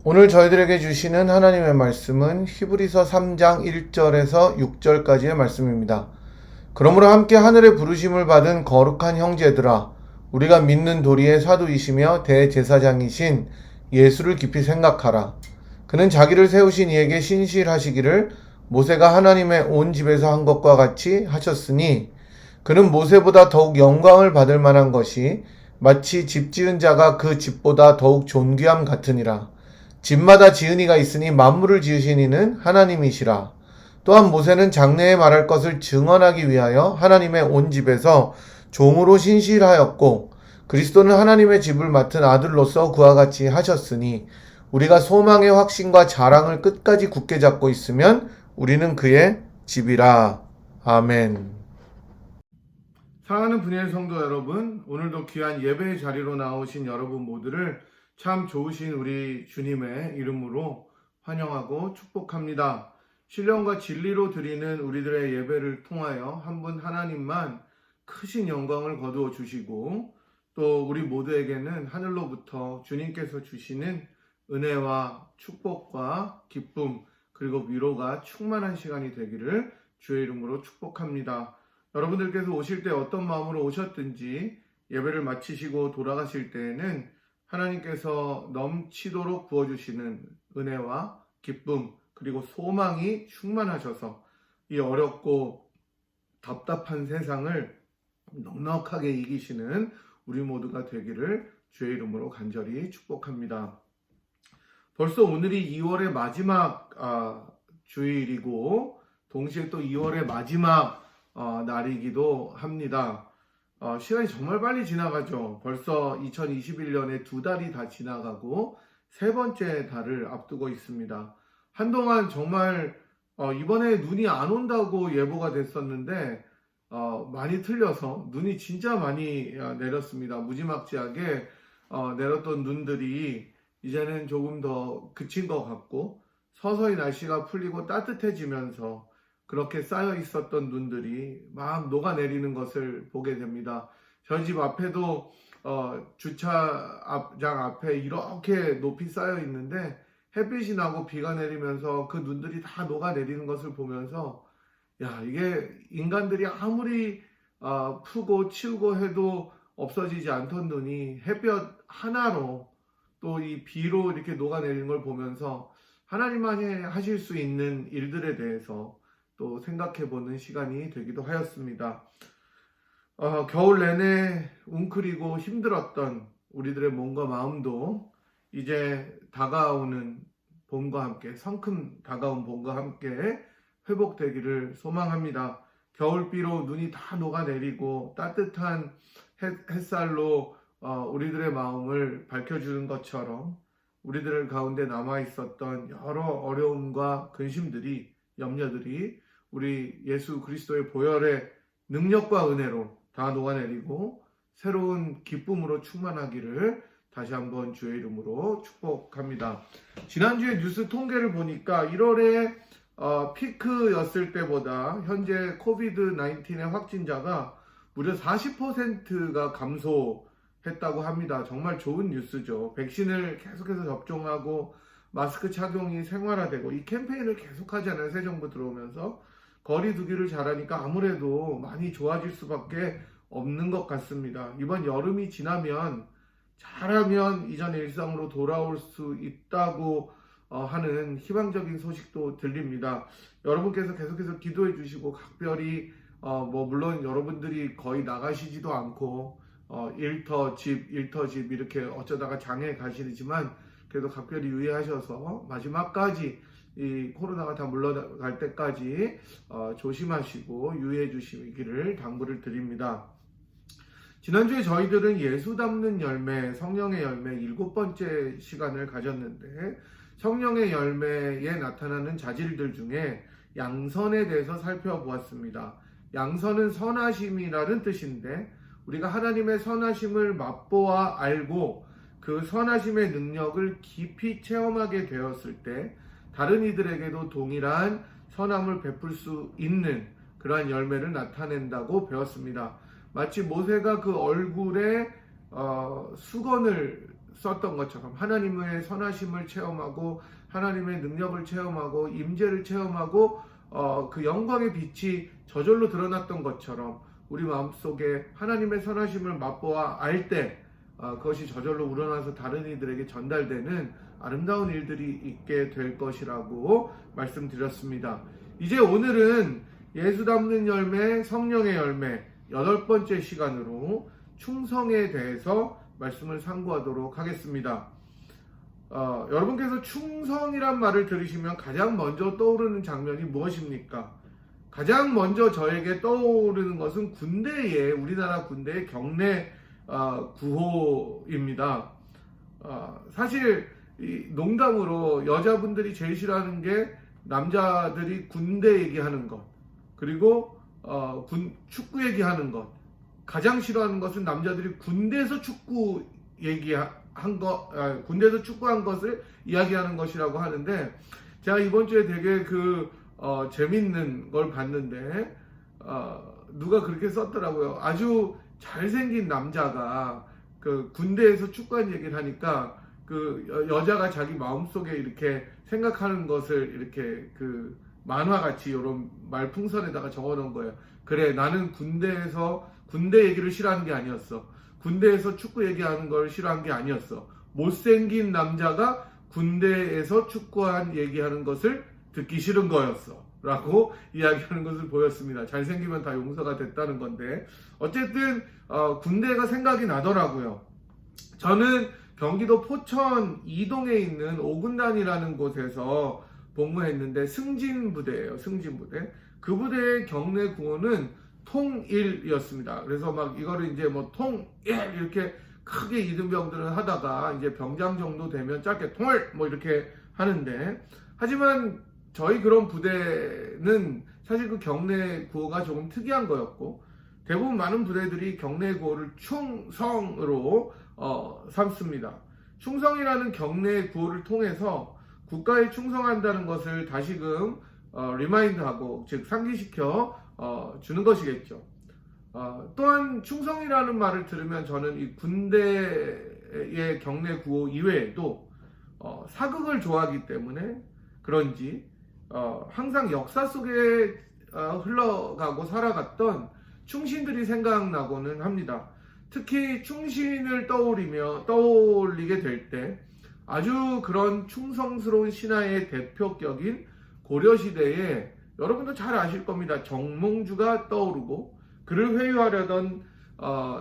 오늘 저희들에게 주시는 하나님의 말씀은 히브리서 3장 1절에서 6절까지의 말씀입니다. 그러므로 함께 하늘의 부르심을 받은 거룩한 형제들아, 우리가 믿는 도리의 사도이시며 대제사장이신 예수를 깊이 생각하라. 그는 자기를 세우신 이에게 신실하시기를 모세가 하나님의 온 집에서 한 것과 같이 하셨으니, 그는 모세보다 더욱 영광을 받을 만한 것이 마치 집 지은 자가 그 집보다 더욱 존귀함 같으니라. 집마다 지은이가 있으니 만물을 지으신 이는 하나님이시라. 또한 모세는 장래에 말할 것을 증언하기 위하여 하나님의 온 집에서 종으로 신실하였고, 그리스도는 하나님의 집을 맡은 아들로서 그와 같이 하셨으니, 우리가 소망의 확신과 자랑을 끝까지 굳게 잡고 있으면 우리는 그의 집이라. 아멘. 사랑하는 분야의 성도 여러분, 오늘도 귀한 예배의 자리로 나오신 여러분 모두를 참 좋으신 우리 주님의 이름으로 환영하고 축복합니다. 신령과 진리로 드리는 우리들의 예배를 통하여 한 분 하나님만 크신 영광을 거두어 주시고, 또 우리 모두에게는 하늘로부터 주님께서 주시는 은혜와 축복과 기쁨, 그리고 위로가 충만한 시간이 되기를 주의 이름으로 축복합니다. 여러분들께서 오실 때 어떤 마음으로 오셨든지 예배를 마치시고 돌아가실 때에는 하나님께서 넘치도록 부어주시는 은혜와 기쁨, 그리고 소망이 충만하셔서 이 어렵고 답답한 세상을 넉넉하게 이기시는 우리 모두가 되기를 주의 이름으로 간절히 축복합니다. 벌써 오늘이 2월의 마지막 주일이고, 동시에 또 2월의 마지막 날이기도 합니다. 시간이 정말 빨리 지나가죠. 벌써 2021년에 2달이 다 지나가고 3번째 달을 앞두고 있습니다. 한동안 정말 이번에 눈이 안 온다고 예보가 됐었는데 많이 틀려서 눈이 진짜 많이 내렸습니다. 무지막지하게 내렸던 눈들이 이제는 조금 더 그친 것 같고, 서서히 날씨가 풀리고 따뜻해지면서 그렇게 쌓여 있었던 눈들이 막 녹아내리는 것을 보게 됩니다. 저희 집 앞에도 주차장 앞에 이렇게 높이 쌓여 있는데, 햇빛이 나고 비가 내리면서 그 눈들이 다 녹아내리는 것을 보면서, 야, 이게 인간들이 아무리 푸고 치우고 해도 없어지지 않던 눈이 햇볕 하나로 또 이 비로 이렇게 녹아내리는 걸 보면서 하나님만이 하실 수 있는 일들에 대해서 또 생각해보는 시간이 되기도 하였습니다. 겨울 내내 웅크리고 힘들었던 우리들의 몸과 마음도 이제 다가오는 봄과 함께, 성큼 다가온 봄과 함께 회복되기를 소망합니다. 겨울비로 눈이 다 녹아내리고 따뜻한 햇살로 우리들의 마음을 밝혀주는 것처럼 우리들 가운데 남아있었던 여러 어려움과 근심들이, 염려들이 우리 예수 그리스도의 보혈의 능력과 은혜로 다 녹아내리고 새로운 기쁨으로 충만하기를 다시 한번 주의 이름으로 축복합니다. 지난주에 뉴스 통계를 보니까 1월에 피크였을 때보다 현재 코비드 19의 확진자가 무려 40%가 감소했다고 합니다. 정말 좋은 뉴스죠. 백신을 계속해서 접종하고 마스크 착용이 생활화되고 이 캠페인을 계속하잖아요. 새 정부 들어오면서 거리 두기를 잘하니까 아무래도 많이 좋아질 수밖에 없는 것 같습니다. 이번 여름이 지나면 잘하면 이전의 일상으로 돌아올 수 있다고 하는 희망적인 소식도 들립니다. 여러분께서 계속해서 기도해 주시고, 각별히 물론 여러분들이 거의 나가시지도 않고 일터 집 이렇게 어쩌다가 장에 가시지만 그래도 각별히 유의하셔서 마지막까지 이 코로나가 다 물러갈 때까지 조심하시고 유의해 주시기를 당부를 드립니다. 지난주에 저희들은 예수 담는 열매, 성령의 열매 7번째 시간을 가졌는데, 성령의 열매에 나타나는 자질들 중에 양선에 대해서 살펴보았습니다. 양선은 선하심이라는 뜻인데, 우리가 하나님의 선하심을 맛보아 알고 그 선하심의 능력을 깊이 체험하게 되었을 때 다른 이들에게도 동일한 선함을 베풀 수 있는 그러한 열매를 나타낸다고 배웠습니다. 마치 모세가 그 얼굴에 수건을 썼던 것처럼 하나님의 선하심을 체험하고 하나님의 능력을 체험하고 임재를 체험하고 그 영광의 빛이 저절로 드러났던 것처럼 우리 마음속에 하나님의 선하심을 맛보아 알 때 그것이 저절로 우러나서 다른 이들에게 전달되는 아름다운 일들이 있게 될 것이라고 말씀드렸습니다. 이제 오늘은 예수 닮는 열매, 성령의 열매 8번째 시간으로 충성에 대해서 말씀을 상고하도록 하겠습니다. 여러분께서 충성이란 말을 들으시면 가장 먼저 떠오르는 장면이 무엇입니까? 가장 먼저 저에게 떠오르는 것은 우리나라 군대의 경내 구호입니다. 사실 농담으로 여자분들이 제일 싫어하는 게 남자들이 군대 얘기하는 것, 그리고 축구 얘기하는 것. 가장 싫어하는 것은 남자들이 군대에서 군대에서 축구한 것을 이야기하는 것이라고 하는데, 제가 이번 주에 되게 재밌는 걸 봤는데, 누가 그렇게 썼더라고요. 아주 잘생긴 남자가 군대에서 축구한 얘기를 하니까 여자가 자기 마음속에 이렇게 생각하는 것을 이렇게 만화같이 이런 말풍선에다가 적어놓은 거예요. 그래, 나는 군대 얘기를 싫어하는 게 아니었어. 군대에서 축구 얘기하는 걸 싫어한 게 아니었어. 못생긴 남자가 군대에서 축구한 얘기하는 것을 듣기 싫은 거였어. 라고 이야기하는 것을 보였습니다. 잘생기면 다 용서가 됐다는 건데, 어쨌든 군대가 생각이 나더라고요. 저는 경기도 포천 이동에 있는 5군단이라는 곳에서 복무했는데 승진부대예요. 승진부대. 그 부대의 경내 구호는 통일이었습니다. 그래서 이거를 이제 통일 이렇게 크게 이등병들은 하다가 이제 병장 정도 되면 짧게 통일 이렇게 하는데, 하지만 저희 그런 부대는 사실 그 경내 구호가 조금 특이한 거였고, 대부분 많은 부대들이 경내 구호를 충성으로 삼습니다. 충성이라는 경내 구호를 통해서 국가에 충성한다는 것을 다시금 리마인드하고, 즉 상기시켜 주는 것이겠죠. 또한 충성이라는 말을 들으면 저는 이 군대의 경내 구호 이외에도 사극을 좋아하기 때문에 그런지 항상 역사 속에 흘러가고 살아갔던 충신들이 생각나고는 합니다. 특히 충신을 떠올리게 될 때 아주 그런 충성스러운 신하의 대표격인 고려시대에 여러분도 잘 아실 겁니다. 정몽주가 떠오르고, 그를 회유하려던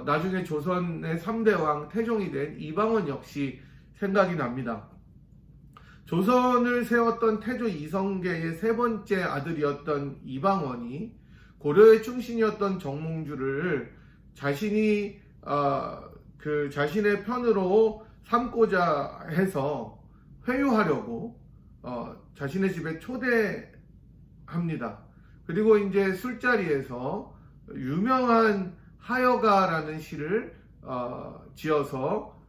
나중에 조선의 3대 왕 태종이 된 이방원 역시 생각이 납니다. 조선을 세웠던 태조 이성계의 세 번째 아들이었던 이방원이 고려의 충신이었던 정몽주를 자신이 자신의 편으로 삼고자 해서 회유하려고 자신의 집에 초대합니다. 그리고 이제 술자리에서 유명한 하여가라는 시를 지어서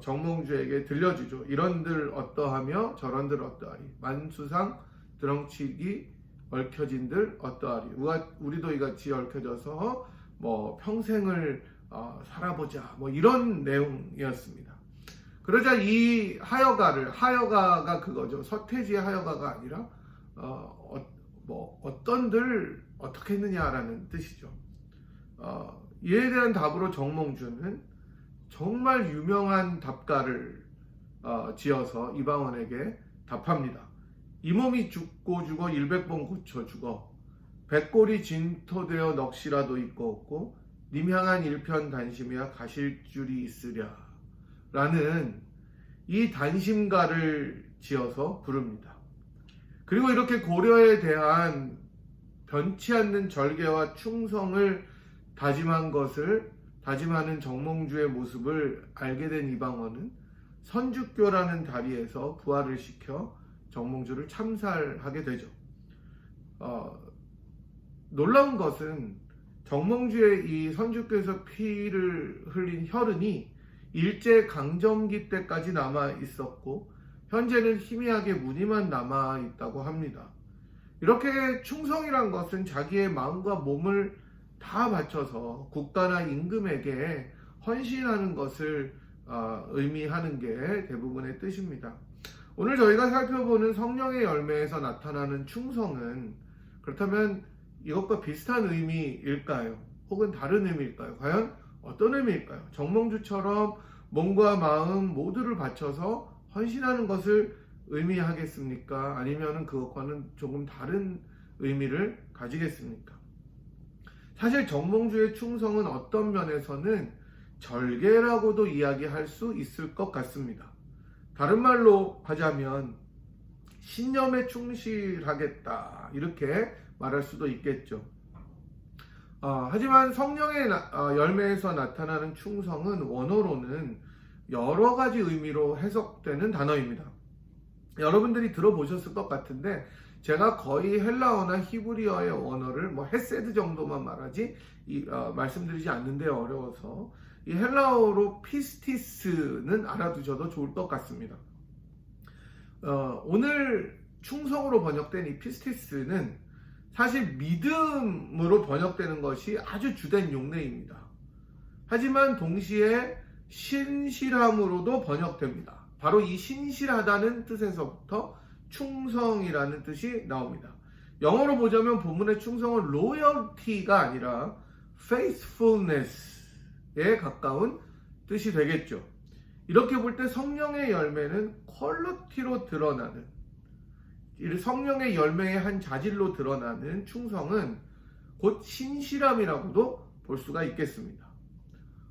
정몽주에게 들려주죠. 이런들 어떠하며 저런들 어떠하리, 만수상 드렁치기 얽혀진들 어떠하리, 우리도 이같이 얽혀져서 평생을 살아보자, 이런 내용이었습니다. 그러자 이 하여가가 그거죠. 서태지의 하여가가 아니라 어떤들 어떻게 했느냐라는 뜻이죠. 이에 대한 답으로 정몽주는 정말 유명한 답가를 지어서 이방원에게 답합니다. 이 몸이 죽고 죽어 100번 고쳐 죽어, 백골이 진토되어 넋이라도 있고 없고, 님 향한 일편단심이야 가실 줄이 있으랴 라는 이 단심가를 지어서 부릅니다. 그리고 이렇게 고려에 대한 변치 않는 절개와 충성을 다짐하는 정몽주의 모습을 알게 된 이방원은 선주교라는 다리에서 부활을 시켜 정몽주를 참살하게 되죠. 놀라운 것은 정몽주의 이 선주교에서 피를 흘린 혈흔이 일제 강점기 때까지 남아 있었고, 현재는 희미하게 무늬만 남아 있다고 합니다. 이렇게 충성이란 것은 자기의 마음과 몸을 다 바쳐서 국가나 임금에게 헌신하는 것을 의미하는 게 대부분의 뜻입니다. 오늘 저희가 살펴보는 성령의 열매에서 나타나는 충성은 그렇다면 이것과 비슷한 의미일까요? 혹은 다른 의미일까요? 과연 어떤 의미일까요? 정몽주처럼 몸과 마음 모두를 바쳐서 헌신하는 것을 의미하겠습니까? 아니면 그것과는 조금 다른 의미를 가지겠습니까? 사실 정몽주의 충성은 어떤 면에서는 절개라고도 이야기할 수 있을 것 같습니다. 다른 말로 하자면 신념에 충실하겠다 이렇게 말할 수도 있겠죠. 하지만 성령의 열매에서 나타나는 충성은 원어로는 여러 가지 의미로 해석되는 단어입니다. 여러분들이 들어보셨을 것 같은데 제가 거의 헬라어나 히브리어의 원어를 헤세드 정도만 말하지 말씀드리지 않는데 어려워서 이 헬라어로 피스티스는 알아두셔도 좋을 것 같습니다. 오늘 충성으로 번역된 이 피스티스는 사실 믿음으로 번역되는 것이 아주 주된 용례입니다. 하지만 동시에 신실함으로도 번역됩니다. 바로 이 신실하다는 뜻에서부터 충성이라는 뜻이 나옵니다. 영어로 보자면 본문의 충성은 loyalty가 아니라 faithfulness에 가까운 뜻이 되겠죠. 이렇게 볼 때 성령의 열매는 퀄리티로 드러나는, 성령의 열매의 한 자질로 드러나는 충성은 곧 신실함이라고도 볼 수가 있겠습니다.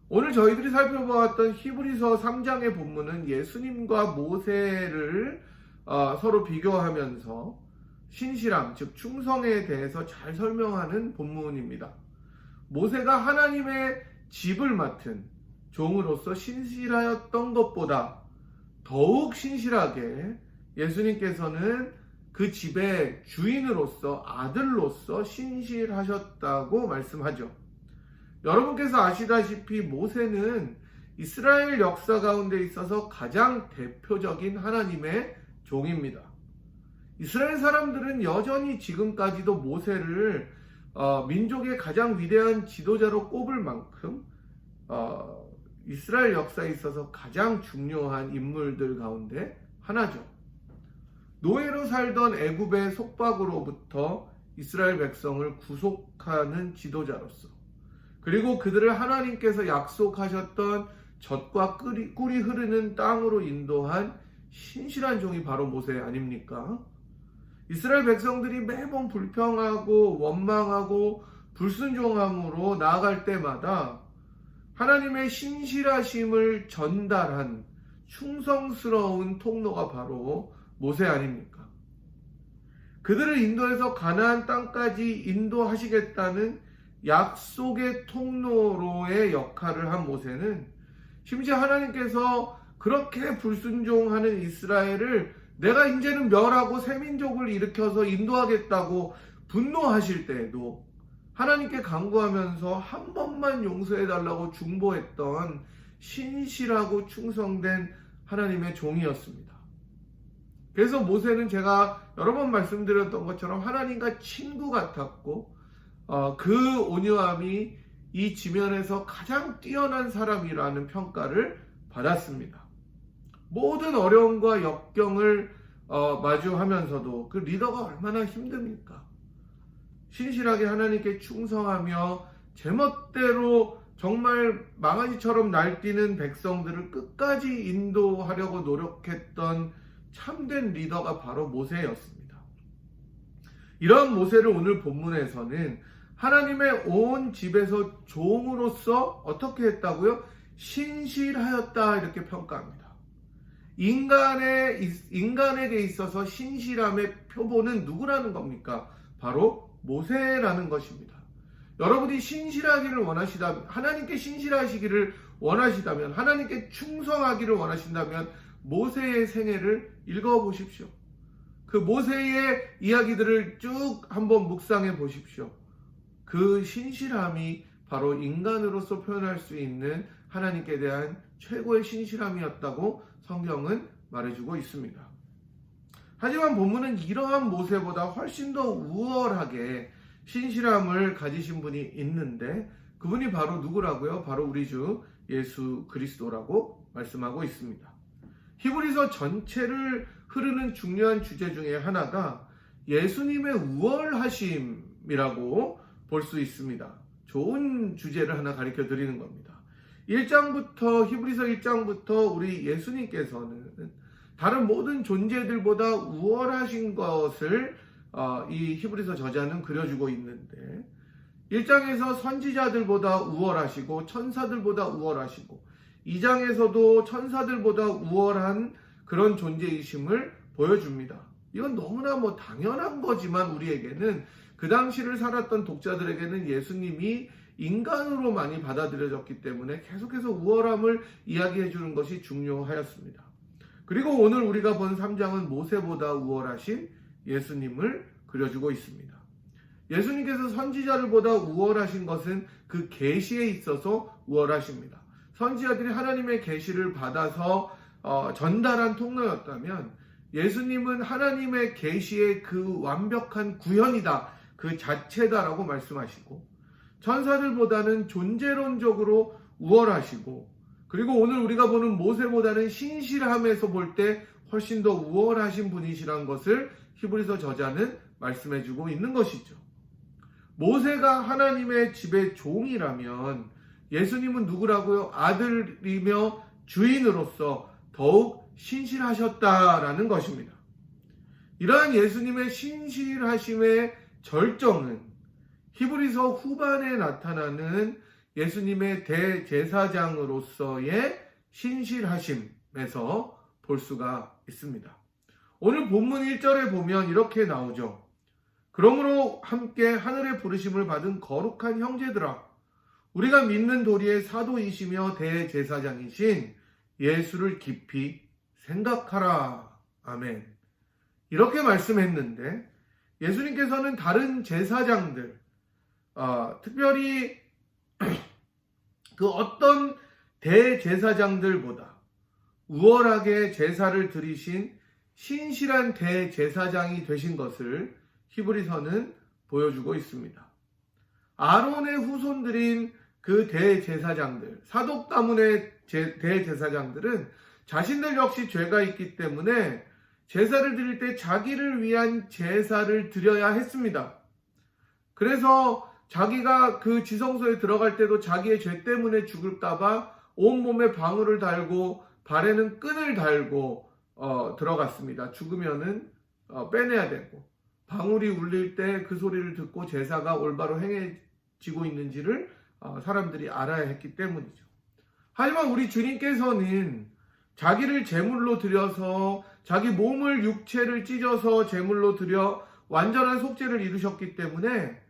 오늘 저희들이 살펴보았던 히브리서 3장의 본문은 예수님과 모세를 서로 비교하면서 신실함, 즉 충성에 대해서 잘 설명하는 본문입니다. 모세가 하나님의 집을 맡은 종으로서 신실하였던 것보다 더욱 신실하게 예수님께서는 그 집의 주인으로서, 아들로서 신실하셨다고 말씀하죠. 여러분께서 아시다시피 모세는 이스라엘 역사 가운데 있어서 가장 대표적인 하나님의 종입니다. 이스라엘 사람들은 여전히 지금까지도 모세를 민족의 가장 위대한 지도자로 꼽을 만큼 이스라엘 역사에 있어서 가장 중요한 인물들 가운데 하나죠. 노예로 살던 애굽의 속박으로부터 이스라엘 백성을 구속하는 지도자로서, 그리고 그들을 하나님께서 약속하셨던 젖과 꿀이 흐르는 땅으로 인도한 신실한 종이 바로 모세 아닙니까? 이스라엘 백성들이 매번 불평하고 원망하고 불순종함으로 나아갈 때마다 하나님의 신실하심을 전달한 충성스러운 통로가 바로 모세 아닙니까? 그들을 인도해서 가나안 땅까지 인도하시겠다는 약속의 통로로의 역할을 한 모세는 심지어 하나님께서 그렇게 불순종하는 이스라엘을 내가 이제는 멸하고 새 민족을 일으켜서 인도하겠다고 분노하실 때에도 하나님께 간구하면서 한 번만 용서해달라고 중보했던 신실하고 충성된 하나님의 종이었습니다. 그래서 모세는 제가 여러 번 말씀드렸던 것처럼 하나님과 친구 같았고 그 온유함이 이 지면에서 가장 뛰어난 사람이라는 평가를 받았습니다. 모든 어려움과 역경을 마주하면서도 그 리더가 얼마나 힘듭니까? 신실하게 하나님께 충성하며 제멋대로 정말 망아지처럼 날뛰는 백성들을 끝까지 인도하려고 노력했던 참된 리더가 바로 모세였습니다. 이런 모세를 오늘 본문에서는 하나님의 온 집에서 종으로서 어떻게 했다고요? 신실하였다 이렇게 평가합니다. 인간에게 있어서 신실함의 표본은 누구라는 겁니까? 바로 모세라는 것입니다. 여러분이 신실하기를 원하시다면, 하나님께 신실하시기를 원하시다면, 하나님께 충성하기를 원하신다면 모세의 생애를 읽어보십시오. 그 모세의 이야기들을 쭉 한번 묵상해 보십시오. 그 신실함이 바로 인간으로서 표현할 수 있는 하나님께 대한 최고의 신실함이었다고 성경은 말해주고 있습니다. 하지만 본문은 이러한 모세보다 훨씬 더 우월하게 신실함을 가지신 분이 있는데 그분이 바로 누구라고요? 바로 우리 주 예수 그리스도라고 말씀하고 있습니다. 히브리서 전체를 흐르는 중요한 주제 중에 하나가 예수님의 우월하심이라고 볼 수 있습니다. 좋은 주제를 하나 가르쳐 드리는 겁니다. 1장부터 히브리서 1장부터 우리 예수님께서는 다른 모든 존재들보다 우월하신 것을 이 히브리서 저자는 그려주고 있는데 1장에서 선지자들보다 우월하시고 천사들보다 우월하시고 2장에서도 천사들보다 우월한 그런 존재이심을 보여줍니다. 이건 너무나 당연한 거지만 우리에게는 그 당시를 살았던 독자들에게는 예수님이 인간으로 많이 받아들여졌기 때문에 계속해서 우월함을 이야기해 주는 것이 중요하였습니다. 그리고 오늘 우리가 본 3장은 모세보다 우월하신 예수님을 그려주고 있습니다. 예수님께서 선지자들보다 우월하신 것은 그 계시에 있어서 우월하십니다. 선지자들이 하나님의 계시를 받아서 전달한 통로였다면 예수님은 하나님의 계시의 그 완벽한 구현이다, 그 자체다라고 말씀하시고 천사들보다는 존재론적으로 우월하시고 그리고 오늘 우리가 보는 모세보다는 신실함에서 볼 때 훨씬 더 우월하신 분이시라는 것을 히브리서 저자는 말씀해주고 있는 것이죠. 모세가 하나님의 집의 종이라면 예수님은 누구라고요? 아들이며 주인으로서 더욱 신실하셨다라는 것입니다. 이러한 예수님의 신실하심의 절정은 히브리서 후반에 나타나는 예수님의 대제사장으로서의 신실하심에서 볼 수가 있습니다. 오늘 본문 1절에 보면 이렇게 나오죠. 그러므로 함께 하늘의 부르심을 받은 거룩한 형제들아, 우리가 믿는 도리의 사도이시며 대제사장이신 예수를 깊이 생각하라. 아멘. 이렇게 말씀했는데 예수님께서는 다른 제사장들, 특별히 그 어떤 대제사장들보다 우월하게 제사를 드리신 신실한 대제사장이 되신 것을 히브리서는 보여주고 있습니다. 아론의 후손들인 그 대제사장들, 사독 가문의 대제사장들은 자신들 역시 죄가 있기 때문에 제사를 드릴 때 자기를 위한 제사를 드려야 했습니다. 그래서 자기가 그 지성소에 들어갈 때도 자기의 죄 때문에 죽을까봐 온몸에 방울을 달고 발에는 끈을 달고 들어갔습니다. 죽으면은 빼내야 되고 방울이 울릴 때 그 소리를 듣고 제사가 올바로 행해지고 있는지를 사람들이 알아야 했기 때문이죠. 하지만 우리 주님께서는 자기를 제물로 드려서 자기 몸을 육체를 찢어서 제물로 드려 완전한 속죄를 이루셨기 때문에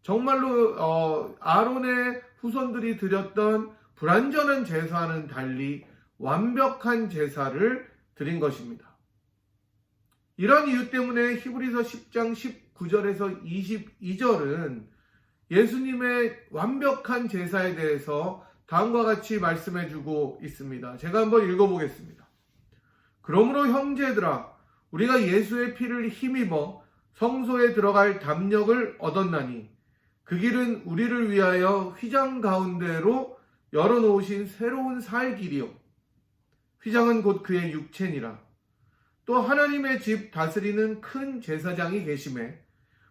정말로 아론의 후손들이 드렸던 불완전한 제사와는 달리 완벽한 제사를 드린 것입니다. 이런 이유 때문에 히브리서 10장 19절에서 22절은 예수님의 완벽한 제사에 대해서 다음과 같이 말씀해주고 있습니다. 제가 한번 읽어보겠습니다. 그러므로 형제들아, 우리가 예수의 피를 힘입어 성소에 들어갈 담력을 얻었나니 그 길은 우리를 위하여 휘장 가운데로 열어놓으신 새로운 살 길이요, 휘장은 곧 그의 육체니라. 또 하나님의 집 다스리는 큰 제사장이 계심에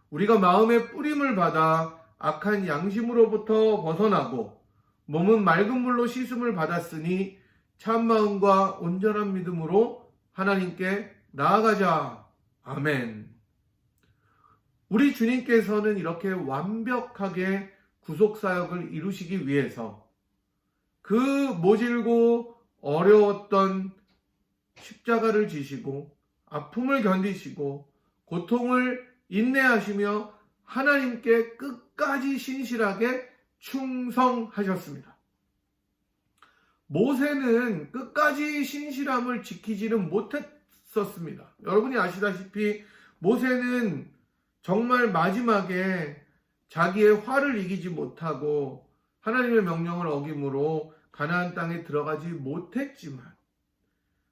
우리가 마음의 뿌림을 받아 악한 양심으로부터 벗어나고 몸은 맑은 물로 씻음을 받았으니 참마음과 온전한 믿음으로 하나님께 나아가자. 아멘. 우리 주님께서는 이렇게 완벽하게 구속사역을 이루시기 위해서 그 모질고 어려웠던 십자가를 지시고 아픔을 견디시고 고통을 인내하시며 하나님께 끝까지 신실하게 충성하셨습니다. 모세는 끝까지 신실함을 지키지는 못했었습니다. 여러분이 아시다시피 모세는 정말 마지막에 자기의 화를 이기지 못하고 하나님의 명령을 어김으로 가나안 땅에 들어가지 못했지만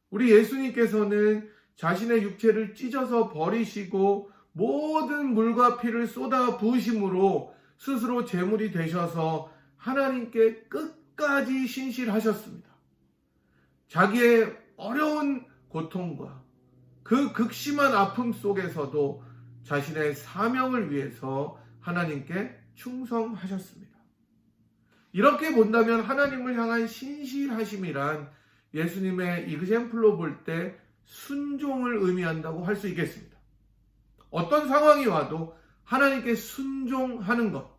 우리 예수님께서는 자신의 육체를 찢어서 버리시고 모든 물과 피를 쏟아 부으심으로 스스로 제물이 되셔서 하나님께 끝까지 신실하셨습니다. 자기의 어려운 고통과 그 극심한 아픔 속에서도 자신의 사명을 위해서 하나님께 충성하셨습니다. 이렇게 본다면 하나님을 향한 신실하심이란 예수님의 이그젬플로 볼 때 순종을 의미한다고 할 수 있겠습니다. 어떤 상황이 와도 하나님께 순종하는 것,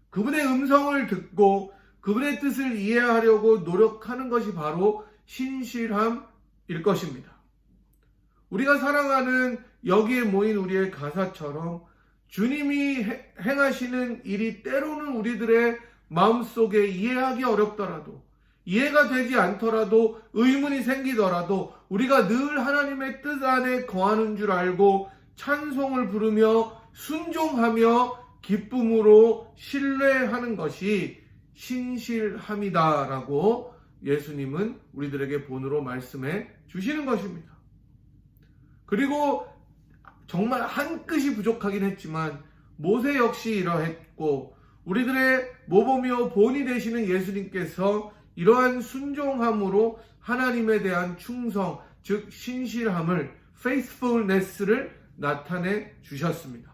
그분의 음성을 듣고 그분의 뜻을 이해하려고 노력하는 것이 바로 신실함일 것입니다. 우리가 사랑하는 여기에 모인 우리의 가사처럼 주님이 행하시는 일이 때로는 우리들의 마음속에 이해하기 어렵더라도, 이해가 되지 않더라도, 의문이 생기더라도 우리가 늘 하나님의 뜻 안에 거하는 줄 알고 찬송을 부르며 순종하며 기쁨으로 신뢰하는 것이 신실함이다라고 예수님은 우리들에게 본으로 말씀해 주시는 것입니다. 그리고 정말 한 끗이 부족하긴 했지만 모세 역시 이러했고, 우리들의 모범이요 본이 되시는 예수님께서 이러한 순종함으로 하나님에 대한 충성, 즉 신실함을, faithfulness를 나타내 주셨습니다.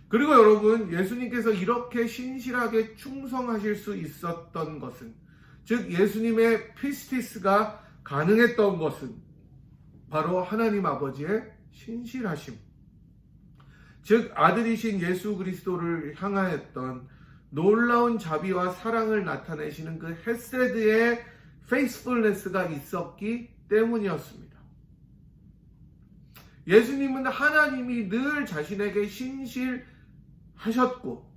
그리고 여러분, 예수님께서 이렇게 신실하게 충성하실 수 있었던 것은, 즉 예수님의 피스티스가 가능했던 것은 바로 하나님 아버지의 신실하심, 즉 아들이신 예수 그리스도를 향하였던 놀라운 자비와 사랑을 나타내시는 그 헤세드의 페이스풀네스가 있었기 때문이었습니다. 예수님은 하나님이 늘 자신에게 신실하셨고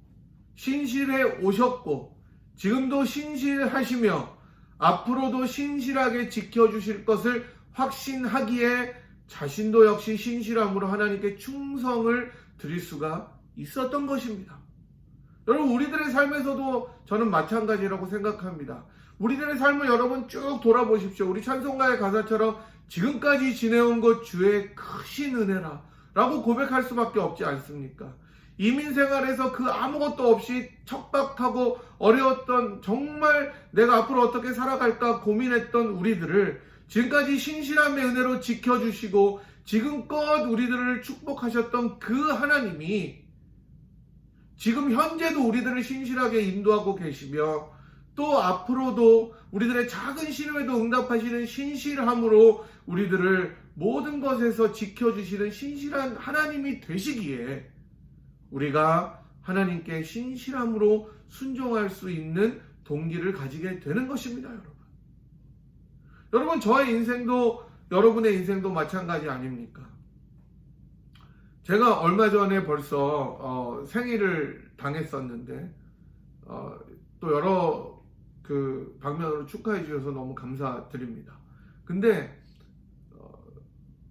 신실해 오셨고 지금도 신실하시며 앞으로도 신실하게 지켜주실 것을 확신하기에 자신도 역시 신실함으로 하나님께 충성을 드릴 수가 있었던 것입니다. 여러분, 우리들의 삶에서도 저는 마찬가지라고 생각합니다. 우리들의 삶을 여러분 쭉 돌아보십시오. 우리 찬송가의 가사처럼 지금까지 지내온 것 주의 크신 은혜라 라고 고백할 수밖에 없지 않습니까? 이민 생활에서 그 아무것도 없이 척박하고 어려웠던, 정말 내가 앞으로 어떻게 살아갈까 고민했던 우리들을 지금까지 신실함의 은혜로 지켜주시고 지금껏 우리들을 축복하셨던 그 하나님이 지금 현재도 우리들을 신실하게 인도하고 계시며 또 앞으로도 우리들의 작은 신음에도 응답하시는 신실함으로 우리들을 모든 것에서 지켜주시는 신실한 하나님이 되시기에 우리가 하나님께 신실함으로 순종할 수 있는 동기를 가지게 되는 것입니다. 여러분, 저의 인생도 여러분의 인생도 마찬가지 아닙니까? 제가 얼마 전에 벌써 생일을 당했었는데 또 여러 그 방면으로 축하해 주셔서 너무 감사드립니다. 근데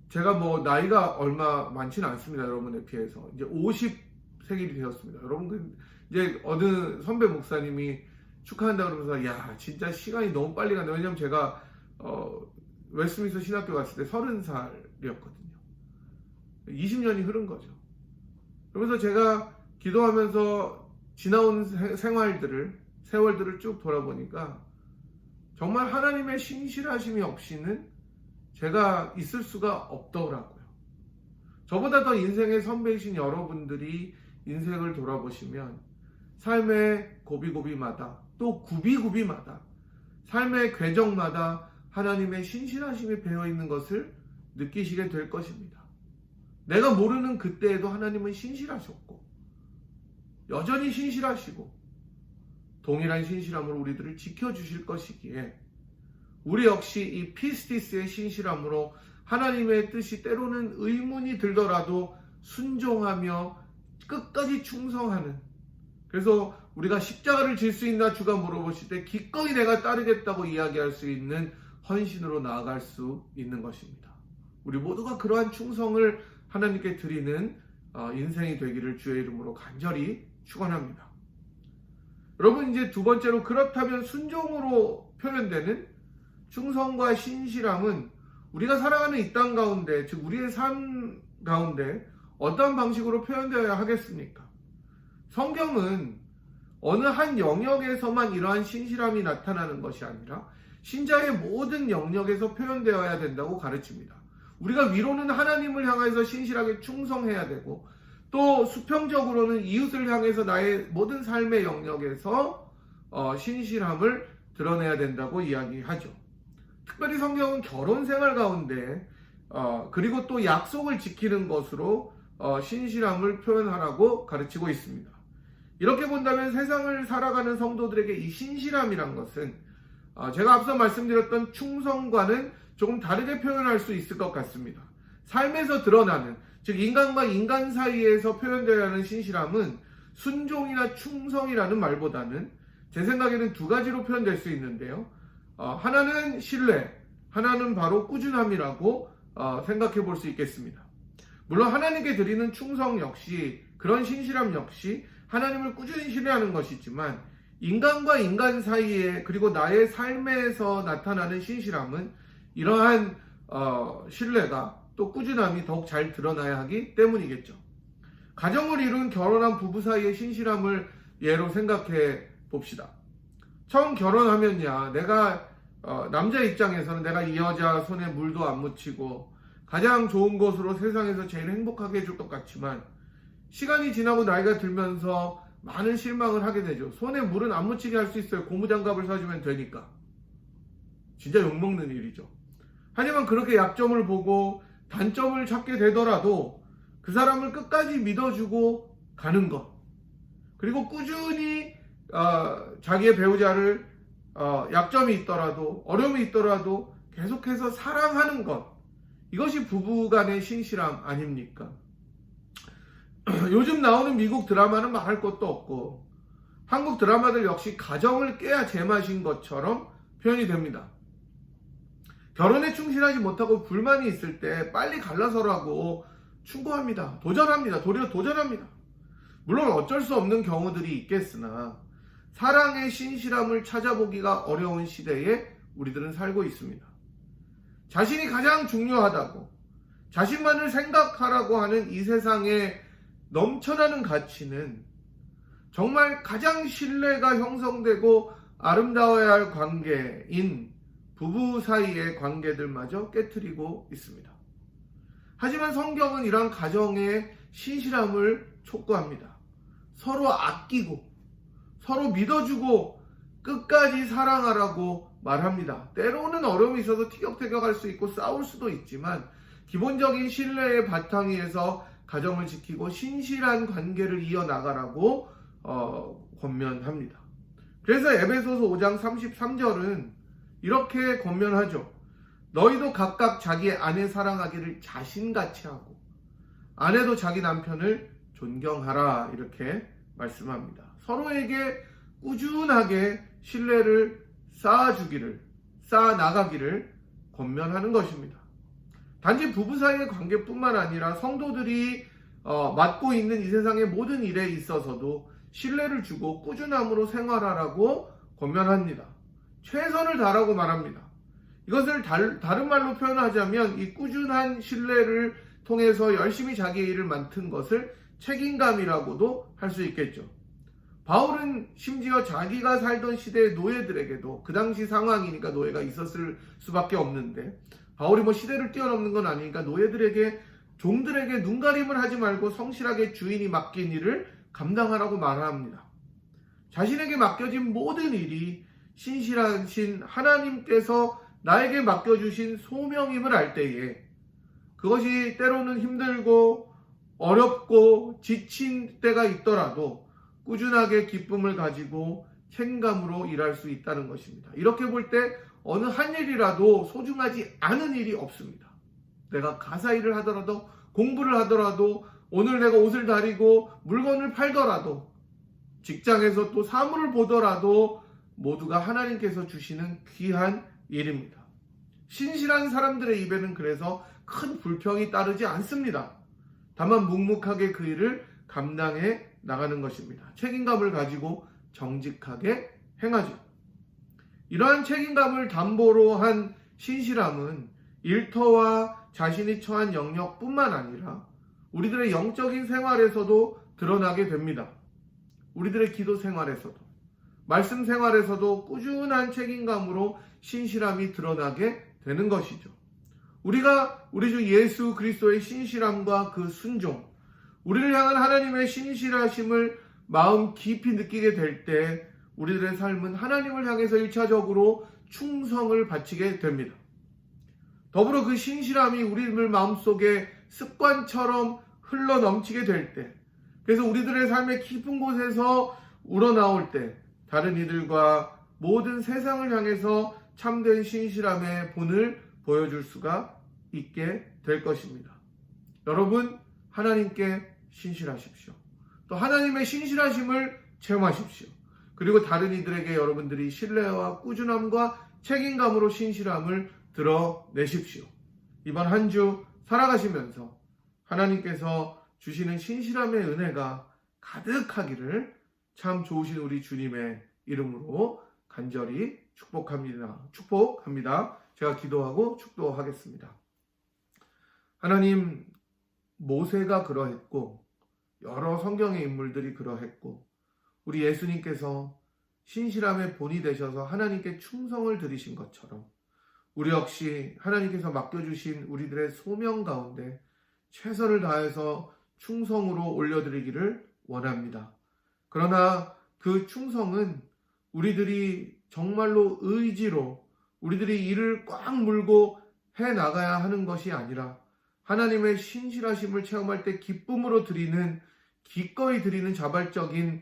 제가 뭐 나이가 얼마 많지는 않습니다. 여러분에 비해서. 이제 50 생일이 되었습니다. 여러분, 이제 어느 선배 목사님이 축하한다 그러면서 야, 진짜 시간이 너무 빨리 간다. 왜냐면 제가 웨스트민스터 신학교 갔을 때 30살이었거든요. 20년이 흐른 거죠. 그러면서 제가 기도하면서 지나온 세월들을 쭉 돌아보니까 정말 하나님의 신실하심이 없이는 제가 있을 수가 없더라고요. 저보다 더 인생의 선배이신 여러분들이 인생을 돌아보시면 삶의 고비고비마다 또 구비구비마다 삶의 궤적마다 하나님의 신실하심이 배어있는 것을 느끼시게 될 것입니다. 내가 모르는 그때에도 하나님은 신실하셨고 여전히 신실하시고 동일한 신실함으로 우리들을 지켜주실 것이기에 우리 역시 이 피스티스의 신실함으로 하나님의 뜻이 때로는 의문이 들더라도 순종하며 끝까지 충성하는, 그래서 우리가 십자가를 질 수 있나 주가 물어보실 때 기꺼이 내가 따르겠다고 이야기할 수 있는 헌신으로 나아갈 수 있는 것입니다. 우리 모두가 그러한 충성을 하나님께 드리는 인생이 되기를 주의 이름으로 간절히 축원합니다. 여러분, 이제 두 번째로, 그렇다면 순종으로 표현되는 충성과 신실함은 우리가 살아가는 이 땅 가운데, 즉 우리의 삶 가운데 어떤 방식으로 표현되어야 하겠습니까? 성경은 어느 한 영역에서만 이러한 신실함이 나타나는 것이 아니라 신자의 모든 영역에서 표현되어야 된다고 가르칩니다. 우리가 위로는 하나님을 향해서 신실하게 충성해야 되고, 또 수평적으로는 이웃을 향해서 나의 모든 삶의 영역에서 신실함을 드러내야 된다고 이야기하죠. 특별히 성경은 결혼 생활 가운데 그리고 또 약속을 지키는 것으로 신실함을 표현하라고 가르치고 있습니다. 이렇게 본다면 세상을 살아가는 성도들에게 이 신실함이란 것은 제가 앞서 말씀드렸던 충성과는 조금 다르게 표현할 수 있을 것 같습니다. 삶에서 드러나는, 즉 인간과 인간 사이에서 표현되어야 하는 신실함은 순종이나 충성이라는 말보다는 제 생각에는 두 가지로 표현될 수 있는데요. 하나는 신뢰, 하나는 바로 꾸준함이라고 생각해 볼 수 있겠습니다. 물론 하나님께 드리는 충성 역시, 그런 신실함 역시 하나님을 꾸준히 신뢰하는 것이지만, 인간과 인간 사이에 그리고 나의 삶에서 나타나는 신실함은 이러한 신뢰가 또 꾸준함이 더욱 잘 드러나야 하기 때문이겠죠. 가정을 이룬 결혼한 부부 사이의 신실함을 예로 생각해 봅시다. 처음 결혼하면야 내가 남자 입장에서는 내가 이 여자 손에 물도 안 묻히고 가장 좋은 것으로 세상에서 제일 행복하게 해줄 것 같지만, 시간이 지나고 나이가 들면서 많은 실망을 하게 되죠. 손에 물은 안 묻히게 할 수 있어요. 고무장갑을 사주면 되니까. 진짜 욕먹는 일이죠. 하지만 그렇게 약점을 보고 단점을 찾게 되더라도 그 사람을 끝까지 믿어주고 가는 것, 그리고 꾸준히 자기의 배우자를 약점이 있더라도 어려움이 있더라도 계속해서 사랑하는 것, 이것이 부부간의 신실함 아닙니까? 요즘 나오는 미국 드라마는 말할 것도 없고, 한국 드라마들 역시 가정을 깨야 제맛인 것처럼 표현이 됩니다. 결혼에 충실하지 못하고 불만이 있을 때 빨리 갈라서라고 충고합니다. 도전합니다. 도리어 도전합니다. 물론 어쩔 수 없는 경우들이 있겠으나 사랑의 신실함을 찾아보기가 어려운 시대에 우리들은 살고 있습니다. 자신이 가장 중요하다고, 자신만을 생각하라고 하는 이 세상에 넘쳐나는 가치는 정말 가장 신뢰가 형성되고 아름다워야 할 관계인 부부 사이의 관계들마저 깨트리고 있습니다. 하지만 성경은 이러한 가정의 신실함을 촉구합니다. 서로 아끼고 서로 믿어주고 끝까지 사랑하라고 말합니다. 때로는 어려움이 있어서 티격태격할 수 있고 싸울 수도 있지만, 기본적인 신뢰의 바탕 위에서 가정을 지키고 신실한 관계를 이어나가라고 권면합니다. 그래서 에베소서 5장 33절은 이렇게 권면하죠. 너희도 각각 자기의 아내 사랑하기를 자신같이 하고 아내도 자기 남편을 존경하라, 이렇게 말씀합니다. 서로에게 꾸준하게 신뢰를 쌓아나가기를 권면하는 것입니다. 단지 부부 사이의 관계뿐만 아니라 성도들이 맡고 있는 이 세상의 모든 일에 있어서도 신뢰를 주고 꾸준함으로 생활하라고 권면합니다. 최선을 다하라고 말합니다. 이것을 다른 말로 표현하자면 이 꾸준한 신뢰를 통해서 열심히 자기의 일을 맡은 것을 책임감이라고도 할 수 있겠죠. 바울은 심지어 자기가 살던 시대의 노예들에게도, 그 당시 상황이니까 노예가 있었을 수밖에 없는데, 바울이 시대를 뛰어넘는 건 아니니까 노예들에게, 종들에게 눈가림을 하지 말고 성실하게 주인이 맡긴 일을 감당하라고 말합니다. 자신에게 맡겨진 모든 일이 신실하신 하나님께서 나에게 맡겨주신 소명임을 알 때에, 그것이 때로는 힘들고 어렵고 지친 때가 있더라도 꾸준하게 기쁨을 가지고 책임감으로 일할 수 있다는 것입니다. 이렇게 볼 때 어느 한 일이라도 소중하지 않은 일이 없습니다. 내가 가사 일을 하더라도, 공부를 하더라도, 오늘 내가 옷을 다리고 물건을 팔더라도, 직장에서 또 사물을 보더라도 모두가 하나님께서 주시는 귀한 일입니다. 신실한 사람들의 입에는 그래서 큰 불평이 따르지 않습니다. 다만 묵묵하게 그 일을 감당해 나가는 것입니다. 책임감을 가지고 정직하게 행하죠. 이러한 책임감을 담보로 한 신실함은 일터와 자신이 처한 영역뿐만 아니라 우리들의 영적인 생활에서도 드러나게 됩니다. 우리들의 기도 생활에서도, 말씀 생활에서도 꾸준한 책임감으로 신실함이 드러나게 되는 것이죠. 우리가 우리 주 예수 그리스도의 신실함과 그 순종, 우리를 향한 하나님의 신실하심을 마음 깊이 느끼게 될 때 우리들의 삶은 하나님을 향해서 1차적으로 충성을 바치게 됩니다. 더불어 그 신실함이 우리들 마음속에 습관처럼 흘러 넘치게 될 때, 그래서 우리들의 삶의 깊은 곳에서 우러나올 때 다른 이들과 모든 세상을 향해서 참된 신실함의 본을 보여줄 수가 있게 될 것입니다. 여러분, 하나님께 신실하십시오. 또 하나님의 신실하심을 체험하십시오. 그리고 다른 이들에게 여러분들이 신뢰와 꾸준함과 책임감으로 신실함을 드러내십시오. 이번 한 주 살아가시면서 하나님께서 주시는 신실함의 은혜가 가득하기를 참 좋으신 우리 주님의 이름으로 간절히 축복합니다. 제가 기도하고 축도하겠습니다. 하나님, 모세가 그러했고 여러 성경의 인물들이 그러했고 우리 예수님께서 신실함의 본이 되셔서 하나님께 충성을 들이신 것처럼 우리 역시 하나님께서 맡겨주신 우리들의 소명 가운데 최선을 다해서 충성으로 올려드리기를 원합니다. 그러나 그 충성은 우리들이 정말로 의지로 우리들이 이를 꽉 물고 해나가야 하는 것이 아니라 하나님의 신실하심을 체험할 때 기쁨으로 드리는, 기꺼이 드리는 자발적인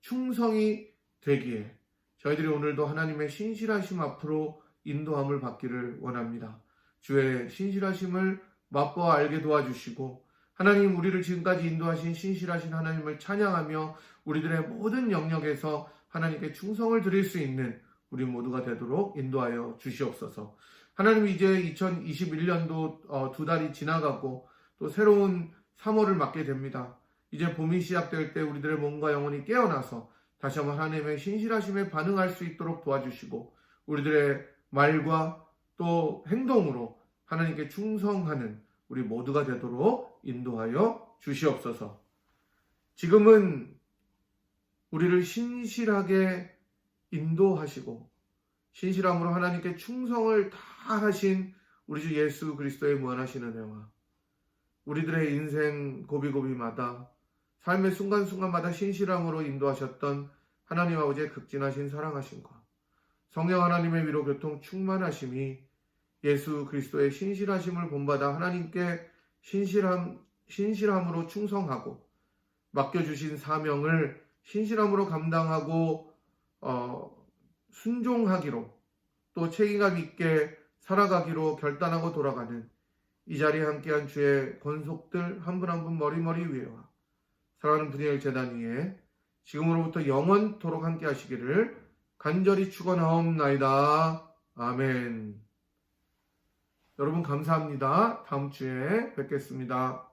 충성이 되기에 저희들이 오늘도 하나님의 신실하심 앞으로 인도함을 받기를 원합니다. 주의 신실하심을 맛보아 알게 도와주시고 하나님, 우리를 지금까지 인도하신 신실하신 하나님을 찬양하며 우리들의 모든 영역에서 하나님께 충성을 드릴 수 있는 우리 모두가 되도록 인도하여 주시옵소서. 하나님, 이제 2021년도 2달이 지나가고 또 새로운 3월을 맞게 됩니다. 이제 봄이 시작될 때 우리들의 몸과 영혼이 깨어나서 다시 한번 하나님의 신실하심에 반응할 수 있도록 도와주시고 우리들의 말과 또 행동으로 하나님께 충성하는 우리 모두가 되도록 인도하여 주시옵소서. 지금은 우리를 신실하게 인도하시고 신실함으로 하나님께 충성을 다하신 우리 주 예수 그리스도의 무한하신 은혜와 우리들의 인생 고비고비마다 삶의 순간순간마다 신실함으로 인도하셨던 하나님 아버지의 극진하신 사랑하심과 성령 하나님의 위로 교통 충만하심이 예수 그리스도의 신실하심을 본받아 하나님께 신실함으로 충성하고 맡겨주신 사명을 신실함으로 감당하고 순종하기로 또 책임감 있게 살아가기로 결단하고 돌아가는 이 자리에 함께한 주의 권속들 한 분 한 분 머리머리 위에와 사랑하는 분이엘 제단 위에 지금으로부터 영원토록 함께 하시기를 간절히 축원하옵나이다. 아멘. 여러분 감사합니다. 다음 주에 뵙겠습니다.